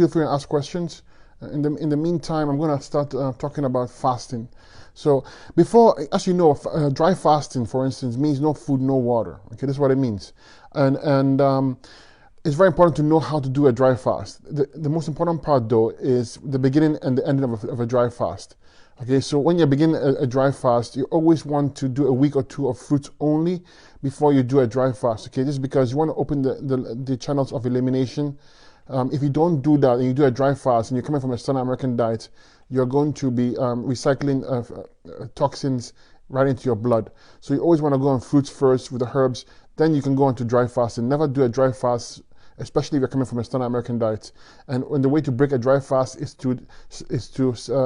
Feel free to ask questions. In the meantime, I'm going to start talking about fasting. So before, as you know, dry fasting, for instance, means no food, no water. Okay, that's what it means. And it's very important to know how to do a dry fast. The most important part, though, is the beginning and the ending of a dry fast. Okay, so when you begin a dry fast, you always want to do a week or two of fruits only before you do a dry fast. Okay, just because you want to open the channels of elimination. If you don't do that and you do a dry fast and you're coming from a Standard American diet, you're going to be recycling toxins right into your blood. So you always want to go on fruits first with the herbs, then you can go on to dry fast. And never do a dry fast, especially if you're coming from a Standard American diet. And the way to break a dry fast is to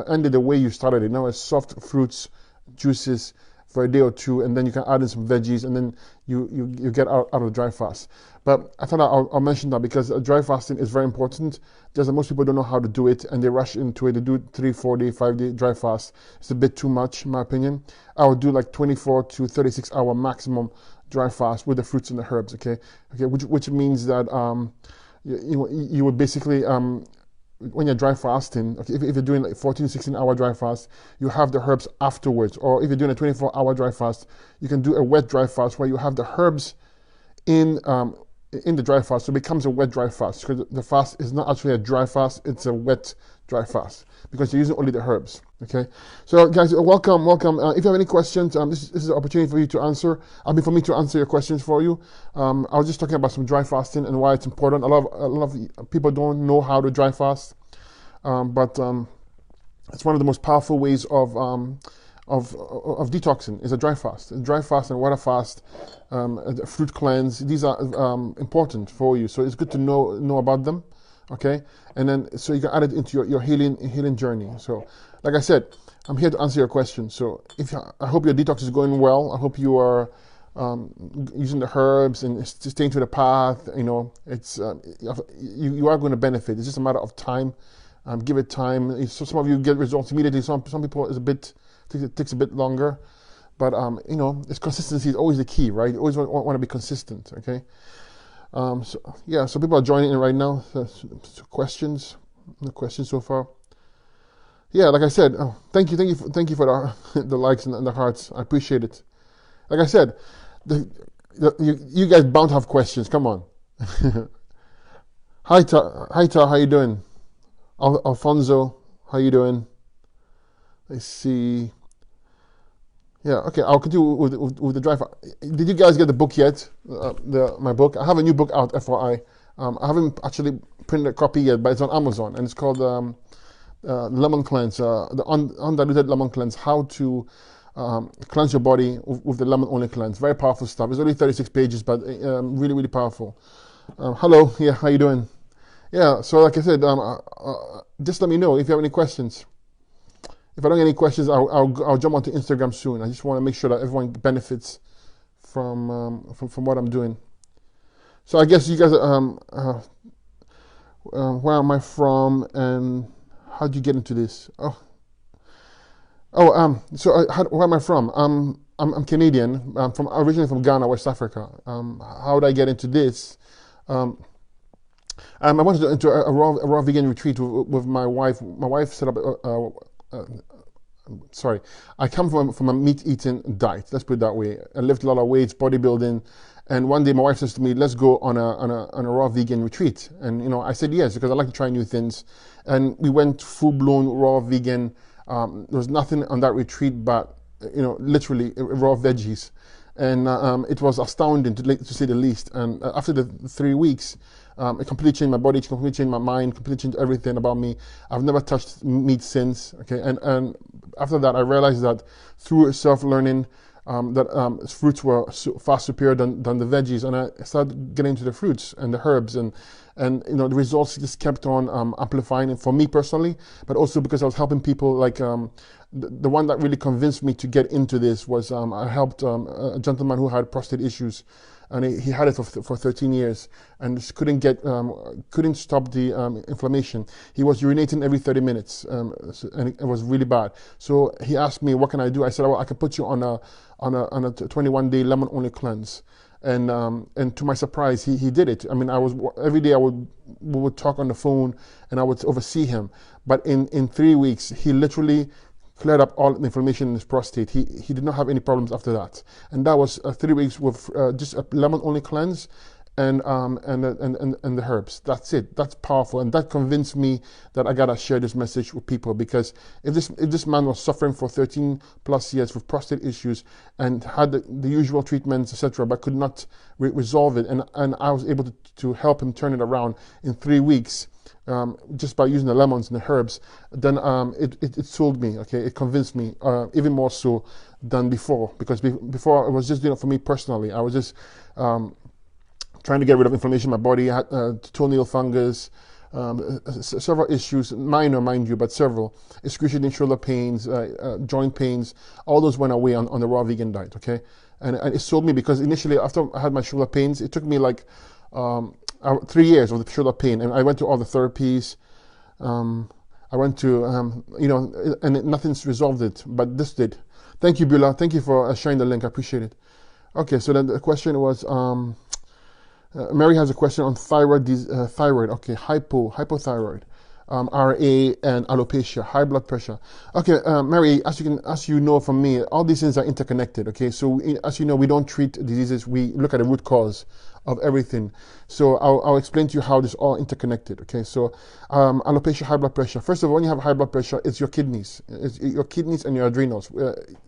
end it the way you started it. Now, as soft fruits, juices for a day or two, and then you can add in some veggies, and then you get out of the dry fast. But I thought I'll mention that because dry fasting is very important. Just that most people don't know how to do it, and they rush into it. They do 3, 4 day, 5 day dry fast. It's a bit too much, in my opinion. I would do like 24 to 36 hour maximum dry fast with the fruits and the herbs. Okay, which means that you would basically when you're dry fasting, okay, if you're doing like 14, 16 hour dry fast, you have the herbs afterwards. Or if you're doing a 24 hour dry fast, you can do a wet dry fast where you have the herbs in the dry fast. So it becomes a wet dry fast because the fast is not actually a dry fast, it's a wet dry fast because you're using only the herbs. Okay, so guys, welcome. If you have any questions, this is an opportunity for you to answer. For me to answer your questions for you. I was just talking about some dry fasting and why it's important. A lot of people don't know how to dry fast, but it's one of the most powerful ways of detoxing is a dry fast. A dry fast and water fast, a fruit cleanse. These are important for you, so it's good to know about them. Okay, and then so you can add it into your healing journey. So, like I said, I'm here to answer your questions. So, I hope your detox is going well. I hope you are using the herbs and staying to the path. You know, it's you are going to benefit. It's just a matter of time. Give it time. So some of you get results immediately. Some people it takes a bit longer. But you know, it's consistency is always the key, right? You always want to be consistent. Okay. So people are joining in right now. So questions? No questions so far. Yeah, like I said, thank you for the likes and the hearts. I appreciate it. Like I said, you guys bound to have questions. Come on. Hi Ta, how you doing? Alfonso, how you doing? Let's see. Yeah, okay, I'll continue with the drive. Did you guys get the book yet? My book? I have a new book out, FYI. I haven't actually printed a copy yet, but it's on Amazon, and it's called Lemon Cleanse, the Undiluted Lemon Cleanse, how to cleanse your body with the lemon only cleanse. Very powerful stuff. It's only 36 pages, but really, really powerful. Hello, yeah, how you doing? Yeah, so like I said, just let me know if you have any questions. If I don't get any questions, I'll jump onto Instagram soon. I just want to make sure that everyone benefits from what I'm doing. So I guess you guys, where am I from and how did you get into this? Where am I from? I'm Canadian. I'm originally from Ghana, West Africa. How did I get into this? I went into a raw vegan retreat with my wife. My wife set up I come from a meat-eating diet. Let's put it that way. I lifted a lot of weights, bodybuilding, and one day my wife says to me, "Let's go on a raw vegan retreat." And you know, I said yes because I like to try new things. And we went full-blown raw vegan. There was nothing on that retreat but literally raw veggies, and it was astounding to say the least. And after the 3 weeks. It completely changed my body, it completely changed my mind, completely changed everything about me. I've never touched meat since. Okay, and after that, I realized that through self-learning, that fruits were far superior than the veggies, and I started getting into the fruits and the herbs, and the results just kept on amplifying for me personally, but also because I was helping people. Like the one that really convinced me to get into this was I helped a gentleman who had prostate issues. And he had it for 13 years and just couldn't stop the inflammation. He was urinating every 30 minutes, and it was really bad. So he asked me, "What can I do?" I said, "Well, I can put you on a 21-day lemon only cleanse." and to my surprise, he did it. I mean, every day we would talk on the phone, and I would oversee him. But in 3 weeks, he literally cleared up all the inflammation in his prostate. He did not have any problems after that, and that was 3 weeks with just a lemon only cleanse and the herbs. That's it. That's powerful, and that convinced me that I gotta share this message with people, because if this man was suffering for 13 plus years with prostate issues and had the usual treatments, etc., but could not resolve it, and I was able to help him turn it around in 3 weeks. Just by using the lemons and the herbs, then it sold me. Okay, it convinced me even more so than before, because before I was just doing it for me personally. I was just trying to get rid of inflammation in my body. I had toenail fungus, several issues, minor mind you, but several. Excruciating shoulder pains, joint pains, all those went away on the raw vegan diet, okay? And it sold me, because initially after I had my shoulder pains, it took me like 3 years of the shoulder pain, and I went to all the therapies. I went to, and nothing's resolved it, but this did. Thank you, Bula. Thank you for sharing the link. I appreciate it. Okay, so then the question was, Mary has a question on thyroid. Thyroid, okay, hypothyroid, RA, and alopecia, high blood pressure. Okay, Mary, as you know from me, all these things are interconnected. Okay, so as you know, we don't treat diseases; we look at the root cause of everything. So I'll explain to you how this all interconnected. Okay, so alopecia, high blood pressure. First of all, when you have high blood pressure, it's your kidneys. It's your kidneys and your adrenals.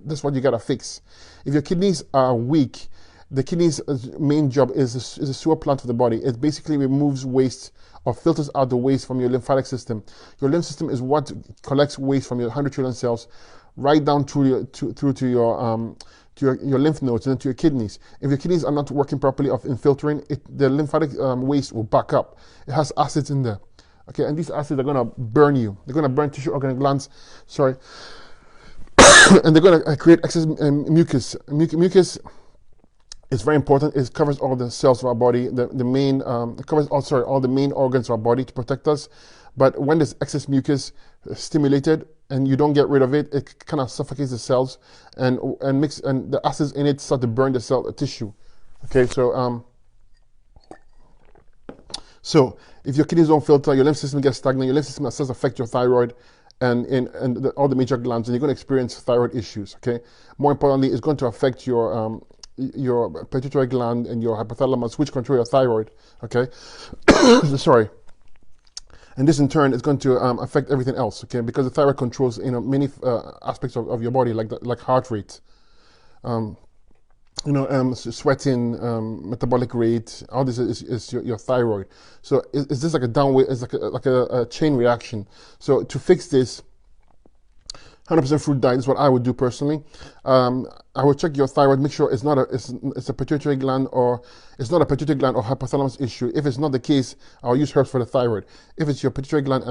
That's what you gotta fix. If your kidneys are weak, the kidney's main job is a sewer plant of the body. It basically removes waste or filters out the waste from your lymphatic system. Your lymph system is what collects waste from your 100 trillion cells right down through to your lymph nodes and then to your kidneys. If your kidneys are not working properly in filtering, the lymphatic waste will back up. It has acids in there. Okay, and these acids are going to burn you. They're going to burn tissue organ glands. Sorry. And they're going to create excess mucus. Mucus is very important. It covers all the cells of our body. It covers all the main organs of our body to protect us. But when there's excess mucus stimulated and you don't get rid of it, it kind of suffocates the cells and the acids in it start to burn the cell tissue. Okay, so if your kidneys don't filter, your lymph system gets stagnant. Your lymph system starts to affect your thyroid and all the major glands, and you're going to experience thyroid issues. Okay, more importantly, it's going to affect your pituitary gland and your hypothalamus, which control your thyroid. Okay, sorry. And this in turn is going to affect everything else. Okay, because the thyroid controls many aspects of your body, like heart rate, sweating, metabolic rate. All this is your thyroid. So is this like a downward? It's like a chain reaction. So to fix this, 100% fruit diet is what I would do personally. I would check your thyroid, make sure it's a pituitary gland, or it's not a pituitary gland or hypothalamus issue. If it's not the case, I'll use herbs for the thyroid. If it's your pituitary gland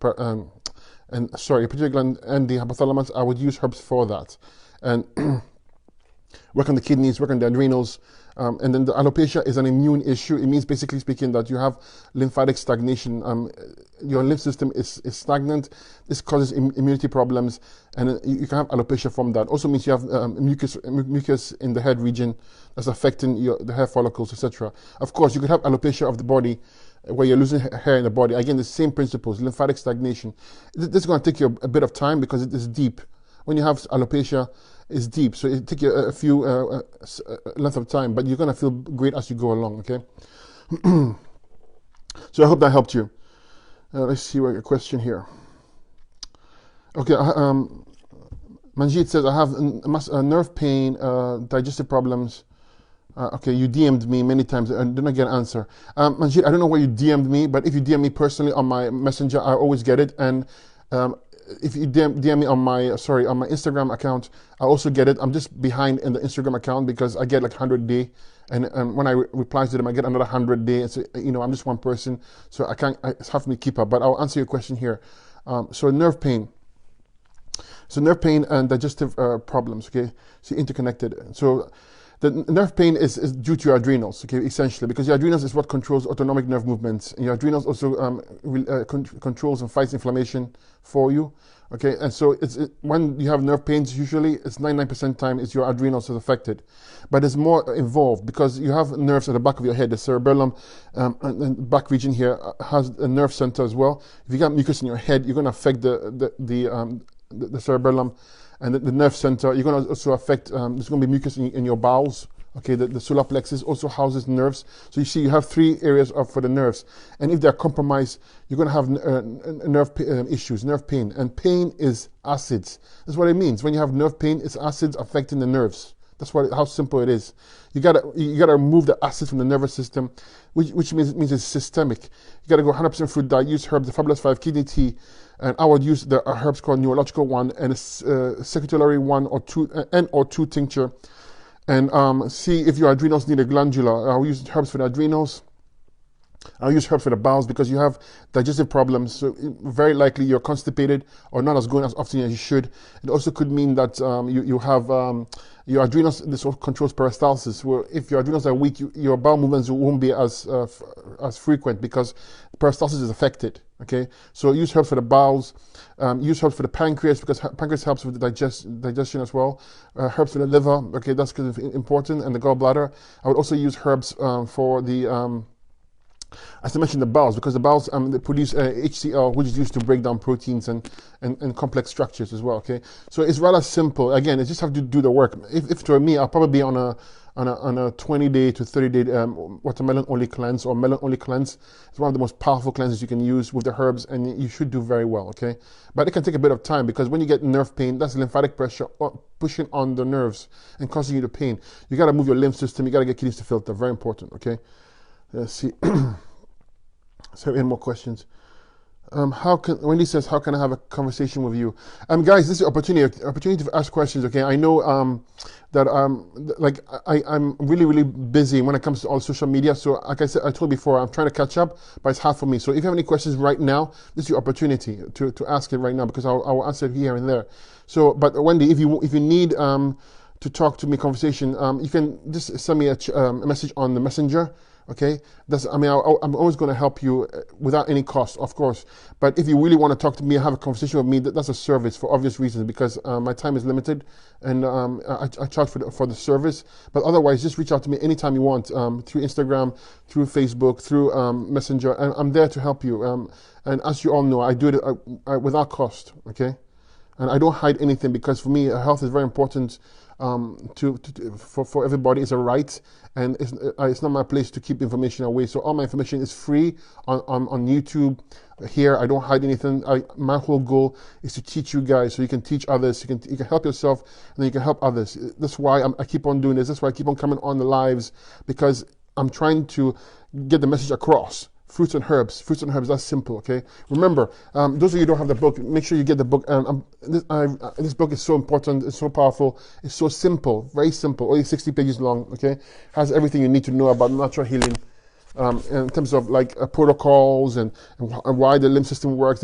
your pituitary gland and the hypothalamus, I would use herbs for that. And work on the kidneys, work on the adrenals. And then the alopecia is an immune issue. It means, basically speaking, that you have lymphatic stagnation. Your lymph system is stagnant. This causes immunity problems, and you can have alopecia from that. Also means you have mucus in the head region that's affecting the hair follicles, etc. Of course, you could have alopecia of the body where you're losing hair in the body. Again, the same principles, lymphatic stagnation. This is going to take you a bit of time because it is deep. When you have alopecia, it's deep, so it takes you a few length of time, but you're going to feel great as you go along, okay? So I hope that helped you. Let's see what your question here. Okay, Manjit says, I have nerve pain, digestive problems. Okay, you DM'd me many times and did not get an answer. Manjit, I don't know where you DM'd me, but if you DM me personally on my messenger, I always get it. And if you DM me on my Instagram account, I also get it. I'm just behind in the Instagram account because I get like 100 a day, and when I reply to them, I get another 100 a day. It's, I'm just one person, so it's hard for me to keep up. But I'll answer your question here. So nerve pain and digestive problems. Okay, so interconnected. So The nerve pain is due to your adrenals, okay, essentially, because your adrenals is what controls autonomic nerve movements. And your adrenals also controls and fights inflammation for you, okay? And so when you have nerve pains, usually it's 99% time it's your adrenals that's affected. But it's more involved because you have nerves at the back of your head. The cerebellum and back region here has a nerve center as well. If you got mucus in your head, you're going to affect the cerebellum and the nerve center. You're going to also affect, there's going to be mucus in your bowels. Okay, the solar plexus also houses nerves. So you see you have 3 areas for the nerves. And if they're compromised, you're going to have nerve issues, nerve pain. And pain is acids. That's what it means. When you have nerve pain, it's acids affecting the nerves. That's how simple it is. You gotta remove the acid from the nervous system, which means it's systemic. You gotta go 100% fruit diet, use herbs, the Fabulous 5 kidney tea, and I would use the herbs called neurological one and a circulatory 1 or 2 N or 2 tincture. And see if your adrenals need a glandular. I'll use herbs for the adrenals. I'll use herbs for the bowels because you have digestive problems. So very likely you're constipated or not as going as often as you should. It also could mean that you have your adrenals. This controls peristalsis. Where if your adrenals are weak, your bowel movements won't be as frequent because peristalsis is affected. Okay, so use herbs for the bowels. Use herbs for the pancreas because pancreas helps with the digestion as well. Herbs for the liver. Okay, that's kind of important, and the gallbladder. I would also use herbs for the as I mentioned, the bowels, because the bowels they produce HCl, which is used to break down proteins and complex structures as well. Okay, so it's rather simple. Again, you just have to do the work. If to me, I'll probably be on a 20-day to 30-day watermelon only cleanse or melon only cleanse. It's one of the most powerful cleanses you can use with the herbs, and you should do very well. Okay, but it can take a bit of time because when you get nerve pain, that's lymphatic pressure pushing on the nerves and causing you the pain. You got to move your lymph system. You got to get kidneys to filter. Very important. Okay. Let's see. So any more questions? Wendy says, how can I have a conversation with you? Guys, this is an opportunity to ask questions. Okay, I know that I'm really, really busy when it comes to all social media. So like I said, I told you before, I'm trying to catch up, but it's hard for me. So if you have any questions right now, this is your opportunity to ask it right now because I will answer it here and there. So, but Wendy, if you need to talk to me, conversation, you can just send me a message on the messenger. Okay, I'm always going to help you without any cost, of course. But if you really want to talk to me and have a conversation with me, that's a service for obvious reasons because my time is limited, and I charge for the service. But otherwise, just reach out to me anytime you want through Instagram, through Facebook, through Messenger, and I'm there to help you. And as you all know, I do it without cost. Okay, and I don't hide anything because for me, health is very important. For everybody, it's a right, and it's not my place to keep information away. So all my information is free on YouTube. Here, I don't hide anything. My whole goal is to teach you guys, so you can teach others. You can help yourself, and then you can help others. That's why I keep on doing this. That's why I keep on coming on the lives because I'm trying to get the message across. Fruits and herbs, that's simple, okay? Remember, those of you who don't have the book, make sure you get the book. This book is so important, it's so powerful, it's so simple, very simple, only 60 pages long, okay? Has everything you need to know about natural healing in terms of like protocols and why the lymph system works,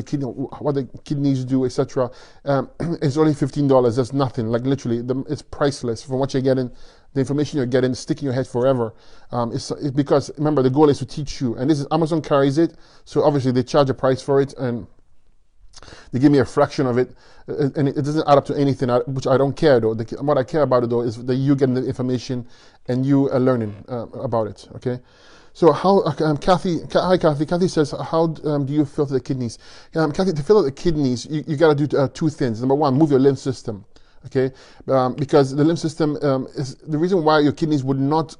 what the kidneys do, etc. It's only $15, that's nothing, like literally, it's priceless from what you're getting. The information you're getting is sticking in your head forever. It's because, remember, the goal is to teach you. And this is Amazon carries it, so obviously they charge a price for it, and they give me a fraction of it, and it doesn't add up to anything, which I don't care, though. What I care about it, though, is that you getting the information and you are learning about it, okay? So Kathy says, how do you filter the kidneys? Kathy, to filter the kidneys, you got to do 2 things. Number 1, move your lymph system. Okay, because the lymph system is the reason why your kidneys would not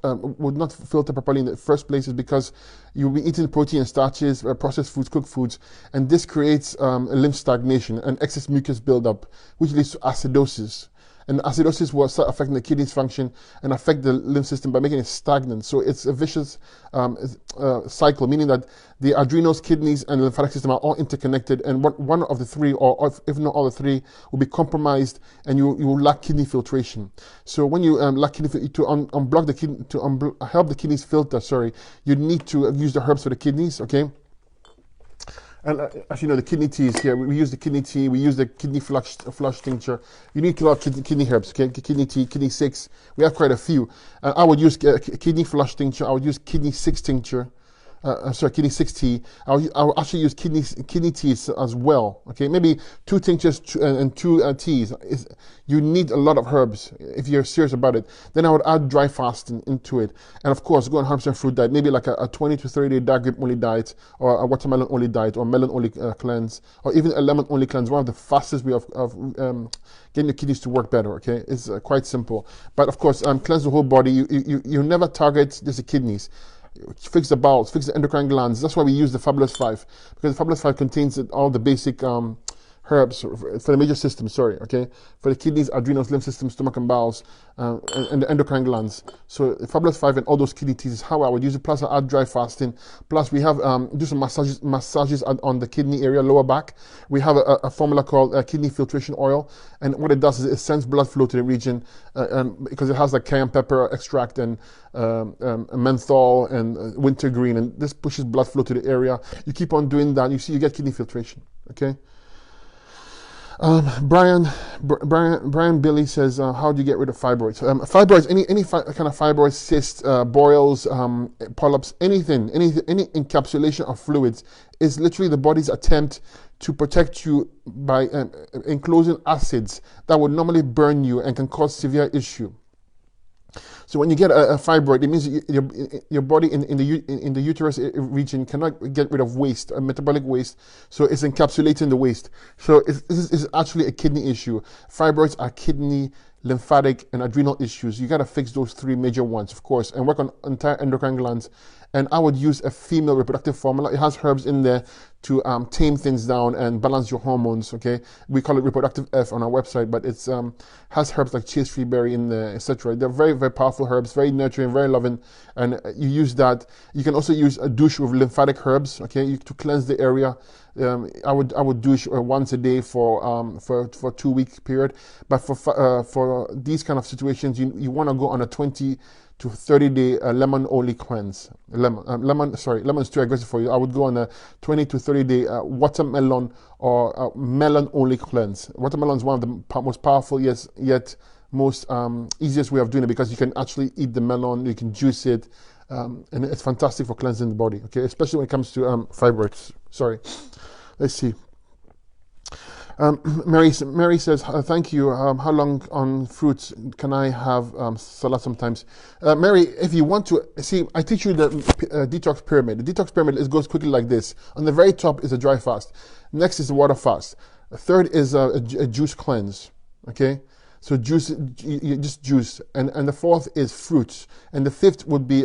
filter properly in the first place is because you'll be eating protein and starches, processed foods, cooked foods, and this creates a lymph stagnation and excess mucus buildup, which leads to acidosis. And acidosis will start affecting the kidneys' function and affect the lymph system by making it stagnant. So it's a vicious cycle, meaning that the adrenals, kidneys, and the lymphatic system are all interconnected, and one of the 3, or if not all the 3, will be compromised, and you will lack kidney filtration. So when you lack kidney to unblock the kidney, help the kidneys filter, you need to use the herbs for the kidneys, okay? And as you know, the kidney tea is here. We use the kidney tea. We use the kidney flush tincture. You need a lot of kidney herbs. Okay, kidney tea, kidney 6. We have quite a few. I would use kidney flush tincture. I would use kidney 6 tincture. Kidney 6 tea. I'll actually use kidney teas as well. Okay, maybe 2 tinctures and 2 teas. You need a lot of herbs if you're serious about it. Then I would add dry fasting into it, and of course go on 100% fruit diet. Maybe like a 20 to 30 day dark grape only diet, or a watermelon only diet, or melon only cleanse, or even a lemon only cleanse. One of the fastest way of getting your kidneys to work better. Okay, it's quite simple. But of course, cleanse the whole body. You never target just the kidneys. Fix the bowels, fix the endocrine glands. That's why we use the Fabulous 5, because the Fabulous 5 contains all the basic herbs for the major systems, okay? For the kidneys, adrenals, lymph system, stomach and bowels, and the endocrine glands. So the Fabulous 5 and all those kidney teas is how I would use it. Plus I add dry fasting. Plus we have, do some massages on the kidney area, lower back. We have a formula called kidney filtration oil. And what it does is it sends blood flow to the region, because it has like cayenne pepper extract and menthol and wintergreen, and this pushes blood flow to the area. You keep on doing that, you get kidney filtration, okay? Brian Billy says, how do you get rid of fibroids? Fibroids, any kind of fibroids, cysts, boils, polyps, any encapsulation of fluids is literally the body's attempt to protect you by enclosing acids that would normally burn you and can cause severe issue. So when you get a fibroid, it means your body in the uterus region cannot get rid of waste, metabolic waste, so it's encapsulating the waste. So this is actually a kidney issue. Fibroids are kidney, lymphatic, and adrenal issues. You got to fix those 3 major ones, of course, and work on entire endocrine glands. And I would use a female reproductive formula. It has herbs in there to tame things down and balance your hormones, okay? We call it Reproductive F on our website, but it's has herbs like chase free berry in there, etc. They're very, very powerful herbs, very nurturing, very loving, and you use that. You can also use a douche with lymphatic herbs, okay, to cleanse the area. I would douche once a day for 2-week period, but for these kind of situations, you want to go on a 20 to 30-day lemon only cleanse. Lemon's too aggressive for you. I would go on a 20 to 30-day watermelon or melon only cleanse. Watermelon is one of the most powerful yet most easiest way of doing it, because you can actually eat the melon, you can juice it, and it's fantastic for cleansing the body. Okay, especially when it comes to fibroids. Let's see. Mary says, thank you. How long on fruits can I have salad sometimes? Mary, if you want to, see, I teach you the detox pyramid. The detox pyramid goes quickly like this. On the very top is a dry fast. Next is the water fast. Third is a juice cleanse. Okay? So juice, just juice. And the fourth is fruits. And the fifth would be,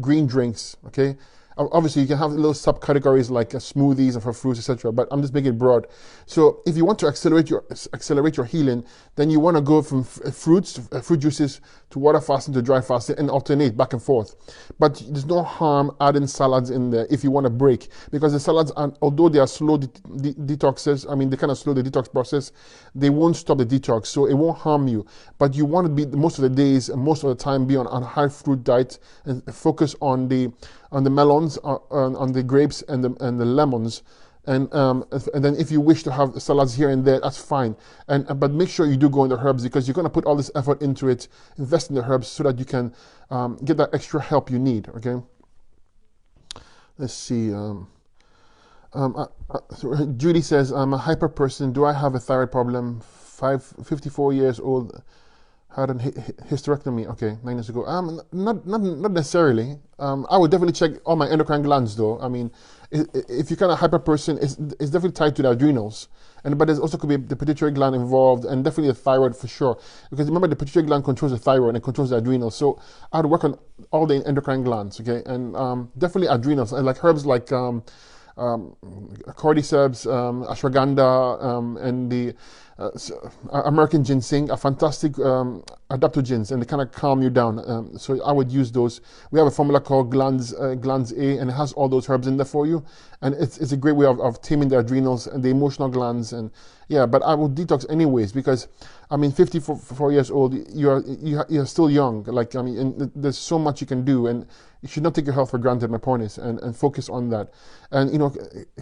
green drinks. Okay? Obviously, you can have little subcategories like smoothies and for fruits, etc. But I'm just making it broad. So if you want to accelerate your healing, then you want to go from fruit juices to water fasting to dry fasting and alternate back and forth. But there's no harm adding salads in there if you want to break, because the salads, although they are slow detoxes, I mean they kind of slow the detox process, they won't stop the detox, so it won't harm you. But you want to be most of the days and most of the time be on a high fruit diet and focus on the melons, on the grapes and the lemons, and then if you wish to have salads here and there, that's fine. But make sure you do go in the herbs, because you're going to put all this effort into it. Invest in the herbs so that you can get that extra help you need. Okay. Let's see. Judy says, I'm a hyper person. Do I have a thyroid problem? 54 years old. Had a hysterectomy, 9 years ago. Not necessarily. I would definitely check all my endocrine glands, though. I mean, if you're kind of hyper person, it's definitely tied to the adrenals, but there's also could be the pituitary gland involved, and definitely the thyroid for sure. Because remember, the pituitary gland controls the thyroid and controls the adrenals. So I'd work on all the endocrine glands, okay, and definitely adrenals, and like herbs like cordyceps, ashwagandha, and the American ginseng are fantastic adaptogens, and they kind of calm you down. So I would use those. We have a formula called Glands A, and it has all those herbs in there for you. And it's a great way of taming the adrenals and the emotional glands. And yeah, but I would detox anyways, because I mean, 54 years old, you're still young. Like, I mean, and there's so much you can do, and you should not take your health for granted, my point is, and focus on that. And, you know,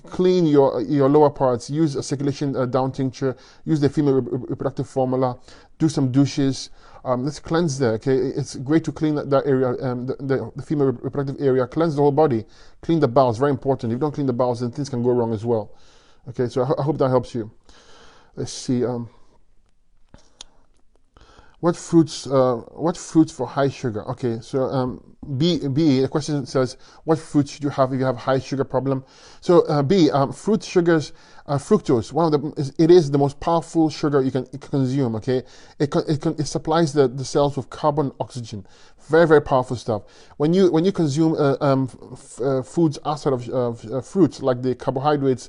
clean your lower parts, use a circulation down tincture, use the female reproductive formula, do some douches. Let's cleanse there, okay? It's great to clean that area, the female reproductive area, cleanse the whole body, clean the bowels, very important. If you don't clean the bowels, then things can go wrong as well. Okay, so I hope that helps you. Let's see. What fruits for high sugar? Okay, so the question says, what fruits should you have if you have high sugar problem? So fruit sugars, fructose, it is the most powerful sugar you can consume, okay? It supplies the cells with carbon and oxygen. Very, very powerful stuff. When you consume foods outside of fruits, like the carbohydrates,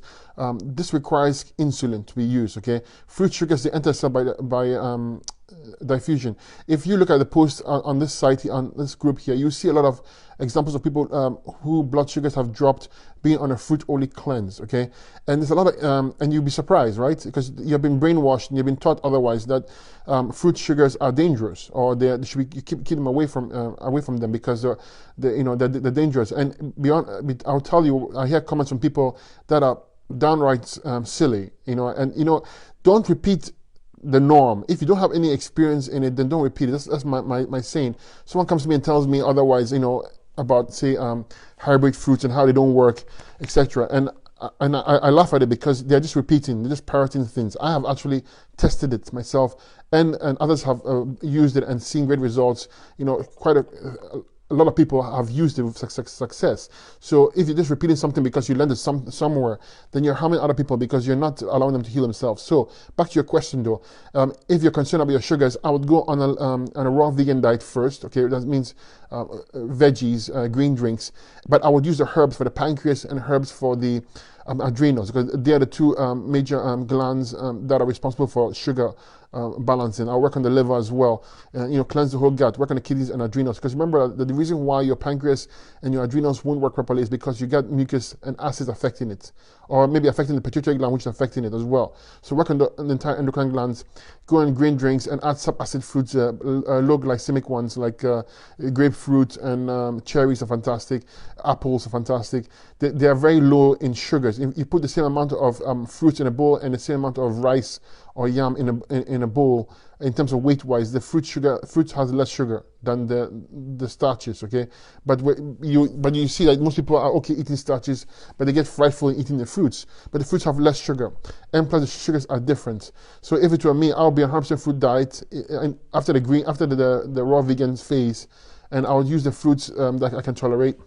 this requires insulin to be used, okay? Fruit sugars, they enter the cell by diffusion. If you look at the post on this site, on this group here, you see a lot of examples of people who blood sugars have dropped being on a fruit-only cleanse, okay? And there's a lot of, and you'll be surprised, right? Because you've been brainwashed and you've been taught otherwise, that fruit sugars are dangerous, or they should be, keep them away from them, because they're dangerous. And beyond, I'll tell you, I hear comments from people that are downright silly, and don't repeat the norm. If you don't have any experience in it, then don't repeat it. That's my saying. Someone comes to me and tells me otherwise, about, say, hybrid fruits and how they don't work, etc. And I laugh at it, because they're just repeating, they're just parroting things. I have actually tested it myself, and others have used it and seen great results. Quite a lot of people have used it with success. So if you're just repeating something because you learned it somewhere, then you're harming other people, because you're not allowing them to heal themselves. So back to your question though, if you're concerned about your sugars, I would go on a raw vegan diet first. Okay, that means veggies, green drinks, but I would use the herbs for the pancreas and herbs for the adrenals, because they are the two major glands that are responsible for sugar balancing. I'll work on the liver as well, cleanse the whole gut, work on the kidneys and adrenals, because remember that the reason why your pancreas and your adrenals won't work properly is because you got mucus and acids affecting it, or maybe affecting the pituitary gland, which is affecting it as well. So work on the entire endocrine glands, go on green drinks, and add sub-acid fruits, low glycemic ones like grapefruit and cherries are fantastic, apples are fantastic. They are very low in sugars. If you put the same amount of fruits in a bowl and the same amount of rice or yam in a bowl, in terms of weight-wise, the fruit has less sugar than the starches, okay? But you see that most people are okay eating starches, but they get frightful in eating the fruits. But the fruits have less sugar, and plus the sugars are different. So if it were me, I'll be on 100% fruit diet after the raw vegan phase, and I would use the fruits that I can tolerate.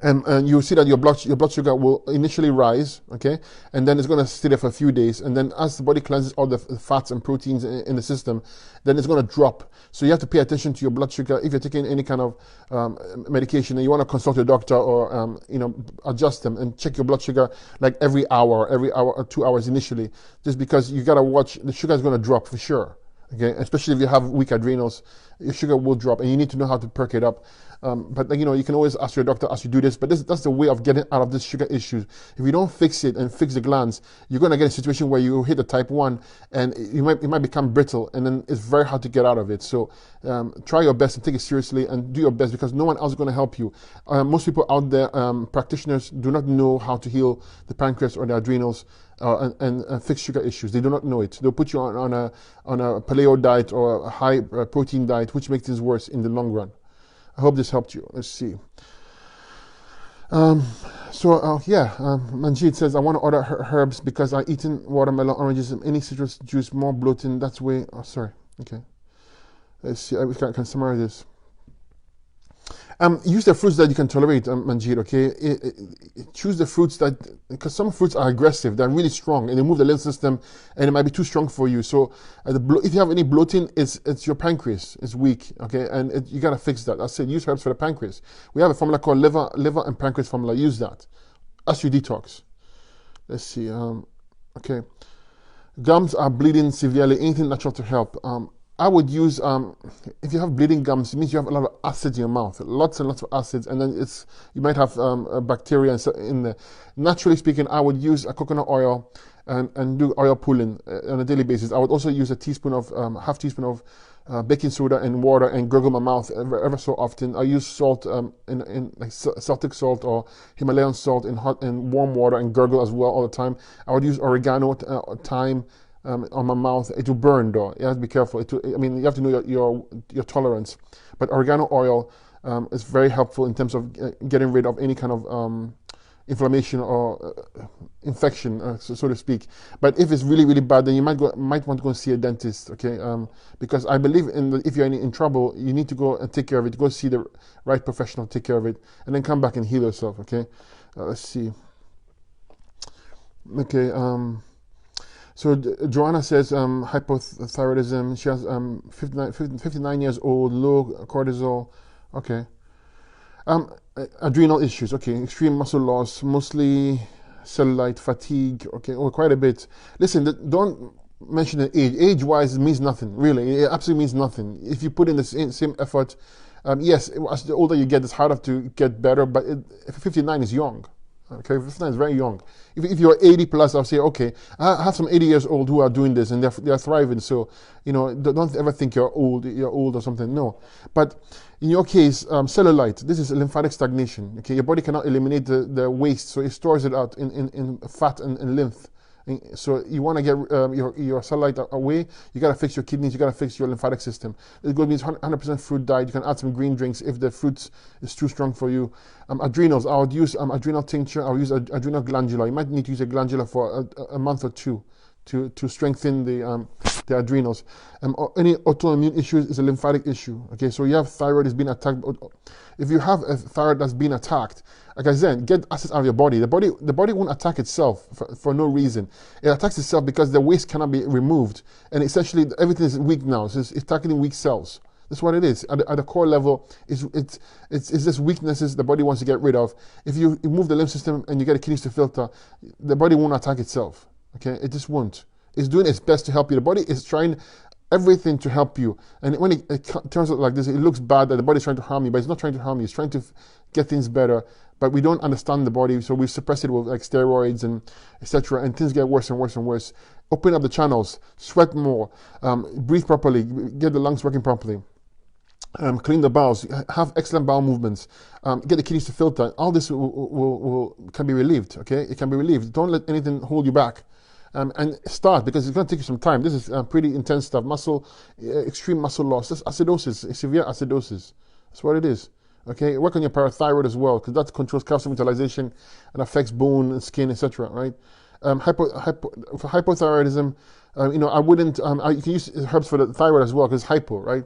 And you'll see that your blood sugar will initially rise, okay, and then it's going to stay there for a few days, and then as the body cleanses all the fats and proteins in the system, then it's going to drop. So you have to pay attention to your blood sugar. If you're taking any kind of medication and you want to consult your doctor, or adjust them and check your blood sugar like every hour or 2 hours initially, just because you got to watch, the sugar is going to drop for sure, okay, especially if you have weak adrenals, your sugar will drop, and you need to know how to perk it up. But you can always ask your doctor as you do this, but that's the way of getting out of this sugar issue. If you don't fix it and fix the glands, you're going to get a situation where you hit the type 1 and it might become brittle, and then it's very hard to get out of it. So try your best and take it seriously and do your best, because no one else is going to help you. Most people out there, practitioners, do not know how to heal the pancreas or the adrenals and fix sugar issues. They do not know it. They'll put you on a paleo diet or a high protein diet, which makes things worse in the long run. I hope this helped you. Let's see. Manjeet says, I want to order herbs because I've eaten watermelon, oranges, and any citrus juice, more bloating. That's way. Oh, sorry. Okay. Let's see. I can summarize this. Use the fruits that you can tolerate, Manjeet, okay? Choose the fruits because some fruits are aggressive, they're really strong, and they move the lymph system, and it might be too strong for you. So if you have any bloating, it's your pancreas is weak, okay? And you gotta fix that. I said use herbs for the pancreas. We have a formula called liver and pancreas formula. Use that as you detox. Let's see, okay. Gums are bleeding severely, anything natural to help. I would use, if you have bleeding gums, it means you have a lot of acids in your mouth, lots and lots of acids, and then you might have bacteria in there. Naturally speaking, I would use a coconut oil and do oil pulling on a daily basis. I would also use a teaspoon of, half teaspoon of baking soda and water and gurgle my mouth ever so often. I use salt in like Celtic salt or Himalayan salt in hot and warm water and gurgle as well all the time. I would use oregano, thyme on my mouth. It will burn though. You have to be careful. I mean, you have to know your tolerance. But oregano oil is very helpful in terms of getting rid of any kind of inflammation or infection, so to speak. But if it's really, really bad, then you might want to go and see a dentist, okay? Because I believe if you're in trouble, you need to go and take care of it. Go see the right professional, take care of it, and then come back and heal yourself, okay? Let's see. Okay. So Joanna says hypothyroidism. She has 59 years old, low cortisol. Okay. Adrenal issues, okay, extreme muscle loss, mostly cellulite, fatigue, okay, quite a bit. Listen, don't mention the age. Age-wise, it means nothing, really. It absolutely means nothing. If you put in the same effort, yes, as the older you get, it's harder to get better, but 59 is young. Okay, 59 is very young. If you're 80 plus, I'll say, okay, I have some 80 years old who are doing this and they're thriving. So, don't ever think you're old or something. No. But in your case, cellulite, this is lymphatic stagnation. Okay, your body cannot eliminate the waste, so it stores it out in fat and lymph. So you want to get your cellulite away, you got to fix your kidneys, you got to fix your lymphatic system. It means 100% fruit diet. You can add some green drinks if the fruit is too strong for you. Adrenals, I would use adrenal tincture, I would use adrenal glandula. You might need to use a glandula for a month or two to strengthen the adrenals. Any autoimmune issues is a lymphatic issue. Okay, so you have thyroid is being attacked. If you have a thyroid that's been attacked, like I said, get acids out of your body. The body won't attack itself for no reason. It attacks itself because the waste cannot be removed, and essentially everything is weak now. So it's attacking weak cells. That's what it is. At the core level, it's just weaknesses the body wants to get rid of. If you move the lymph system and you get the kidneys to filter, the body won't attack itself. Okay, it just won't. It's doing its best to help you. The body is trying everything to help you. And when it turns out like this, it looks bad that the body's trying to harm you, but it's not trying to harm you. It's trying to get things better. But we don't understand the body, so we suppress it with like steroids and etc. And things get worse and worse and worse. Open up the channels, sweat more, breathe properly, get the lungs working properly. Clean the bowels, have excellent bowel movements, get the kidneys to filter. All this can be relieved, okay? It can be relieved. Don't let anything hold you back. And start, because it's going to take you some time. This is pretty intense stuff. Extreme muscle loss. That's acidosis, severe acidosis. That's what it is. Okay, work on your parathyroid as well, because that controls calcium utilization and affects bone and skin, etc. Right? For hypothyroidism, I wouldn't. You can use herbs for the thyroid as well, because it's hypo, right?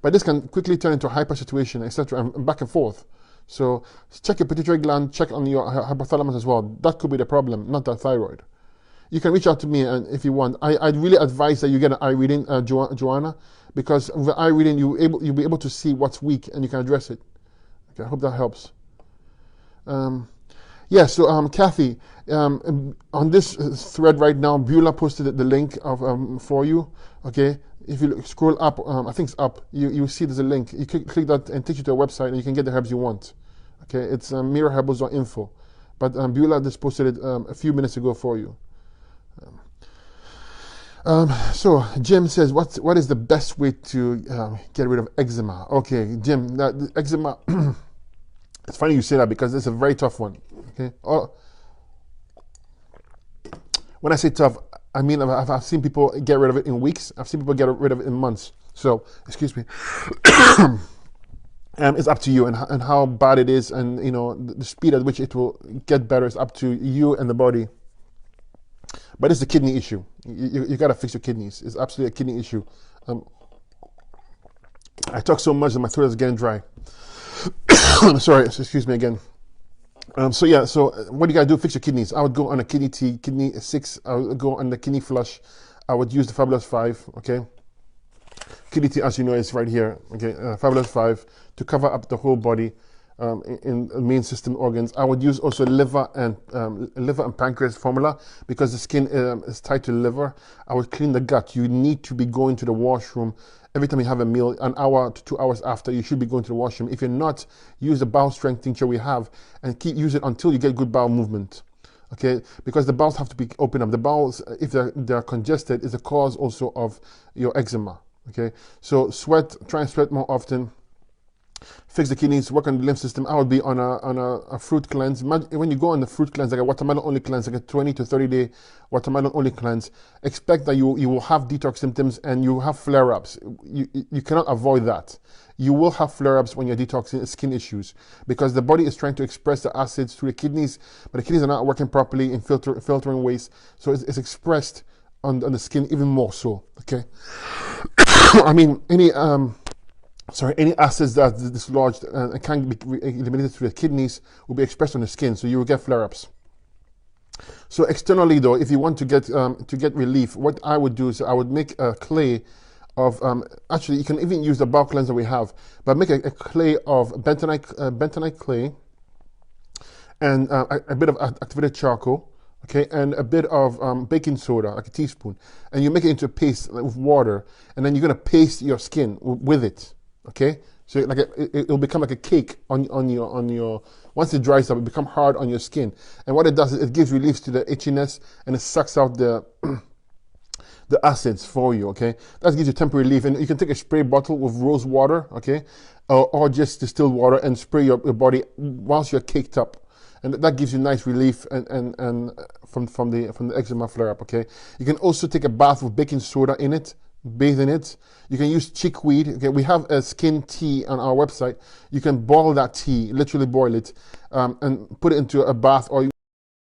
But this can quickly turn into a hyper situation, etc., and back and forth. So check your pituitary gland, check on your hypothalamus as well. That could be the problem, not the thyroid. You can reach out to me if you want. I'd really advise that you get an eye reading, Joanna, because with eye reading you'll be able to see what's weak and you can address it. Okay, I hope that helps. So Kathy, on this thread right now, Beulah posted the link for you. Okay, if you scroll up, I think it's up. You see there's a link. You click that and take you to a website and you can get the herbs you want. Okay, it's mirrorherbals.info. But Beulah just posted it a few minutes ago for you. So Jim says, what is the best way to get rid of eczema? Okay, Jim, the eczema. It's funny you say that because it's a very tough one. Okay. When I say tough, I mean I've seen people get rid of it in weeks. I've seen people get rid of it in months. So, excuse me. It's up to you and how bad it is, and the speed at which it will get better is up to you and the body. But it's a kidney issue. You got to fix your kidneys. It's absolutely a kidney issue. I talk so much that my throat is getting dry. I'm sorry, excuse me again. So what do you got to do? Fix your kidneys. I would go on a kidney tea, kidney 6. I would go on the kidney flush. I would use the Fabulous 5, okay? Kidney tea, as you know, is right here, okay? Fabulous 5 to cover up the whole body. In main system organs. I would use also liver and pancreas formula because the skin is tied to the liver. I would clean the gut. You need to be going to the washroom every time you have a meal. An hour to 2 hours after, you should be going to the washroom. If you're not, use the bowel strength tincture we have and use it until you get good bowel movement. Okay, because the bowels have to be open up. The bowels, if they're congested, is a cause also of your eczema. Okay, so try and sweat more often. Fix the kidneys, work on the lymph system. I would be on a fruit cleanse. When you go on the fruit cleanse, like a watermelon only cleanse, like a 20 to 30-day watermelon only cleanse, expect that you will have detox symptoms and you have flare-ups. You cannot avoid that. You will have flare-ups when you're detoxing skin issues because the body is trying to express the acids through the kidneys, but the kidneys are not working properly in filtering ways, so it's expressed on the skin even more so. Okay, I mean any acids that are dislodged and can't be eliminated through the kidneys will be expressed on the skin, so you will get flare-ups. So externally, though, if you want to get relief, what I would do is I would make a clay of actually you can even use the bulk cleanser we have, but make a clay of bentonite clay and a bit of activated charcoal, okay, and a bit of baking soda, like a teaspoon, and you make it into a paste with water, and then you're gonna paste your skin with it. Okay, so like it'll become like a cake on your once it dries up, it becomes hard on your skin, and what it does is it gives relief to the itchiness and it sucks out the acids for you. Okay, that gives you temporary relief, and you can take a spray bottle with rose water, okay, or just distilled water and spray your body whilst you're caked up, and that gives you nice relief and from the eczema flare up. Okay, you can also take a bath with baking soda in it. Bathe in it. You can use chickweed. Okay, we have a skin tea on our website. You can boil that tea, literally boil it, and put it into a bath, or